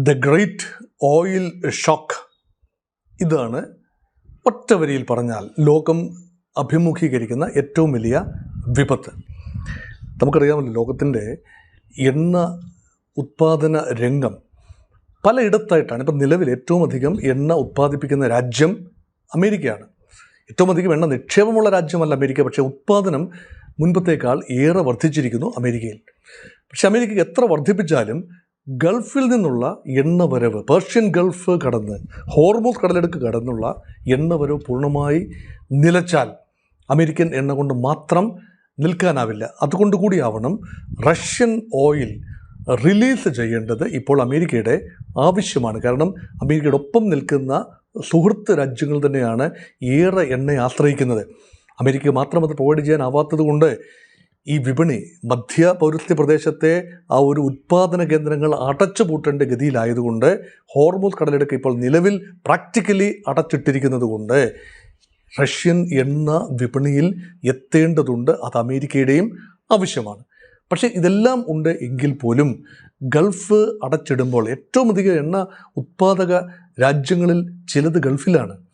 The great oil shock. ഇതാണ് ഒറ്റ വരിയിൽ പറഞ്ഞാൽ ലോകം അഭിമുഖീകരിക്കുന്ന ഏറ്റവും വലിയ വിപത്ത്. നമുക്കറിയാമല്ലോ, ലോകത്തിൻ്റെ എണ്ണ ഉത്പാദന രംഗം പലയിടത്തായിട്ടാണ്. ഇപ്പം നിലവിൽ ഏറ്റവും അധികം എണ്ണ ഉത്പാദിപ്പിക്കുന്ന രാജ്യം അമേരിക്കയാണ്. ഏറ്റവും അധികം എണ്ണ നിക്ഷേപമുള്ള രാജ്യമല്ല അമേരിക്ക, പക്ഷേ ഉത്പാദനം മുൻപത്തേക്കാൾ ഏറെ വർദ്ധിച്ചിരിക്കുന്നു അമേരിക്കയിൽ. പക്ഷെ അമേരിക്കയ്ക്ക് എത്ര വർദ്ധിപ്പിച്ചാലും ഗൾഫിൽ നിന്നുള്ള എണ്ണ വരവ്, പേർഷ്യൻ ഗൾഫ് കടന്ന് ഹോർമൂസ് കടലെടുക്ക് കടന്നുള്ള എണ്ണ വരവ് പൂർണ്ണമായി നിലച്ചാൽ അമേരിക്കൻ എണ്ണ കൊണ്ട് മാത്രം നിൽക്കാനാവില്ല. അതുകൊണ്ട് കൂടിയാവണം റഷ്യൻ ഓയിൽ റിലീസ് ചെയ്യേണ്ടത് ഇപ്പോൾ അമേരിക്കയുടെ ആവശ്യമാണ്. കാരണം അമേരിക്കയുടെ ഒപ്പം നിൽക്കുന്ന സുഹൃത്ത് രാജ്യങ്ങൾ തന്നെയാണ് ഏറെ എണ്ണയെ ആശ്രയിക്കുന്നത്. അമേരിക്ക മാത്രം അത് പ്രൊവൈഡ് ചെയ്യാനാവാത്തത് കൊണ്ട് ഈ വിപണി, മധ്യ പൗരസ്ത്യ പ്രദേശത്തെ ആ ഒരു ഉത്പാദന കേന്ദ്രങ്ങൾ അടച്ചു പൂട്ടേണ്ട ഗതിയിലായതുകൊണ്ട് ഹോർമൂസ് കടലെടുക്ക് ഇപ്പോൾ നിലവിൽ പ്രാക്ടിക്കലി അടച്ചിട്ടിരിക്കുന്നത് കൊണ്ട് റഷ്യൻ എണ്ണ വിപണിയിൽ എത്തേണ്ടതുണ്ട്. അത് അമേരിക്കയുടെയും ആവശ്യമാണ്. പക്ഷേ ഇതെല്ലാം ഉണ്ട് എങ്കിൽ പോലും ഗൾഫ് അടച്ചിടുമ്പോൾ ഏറ്റവും അധികം എണ്ണ ഉത്പാദക രാജ്യങ്ങളിൽ ചിലത് ഗൾഫിലാണ്.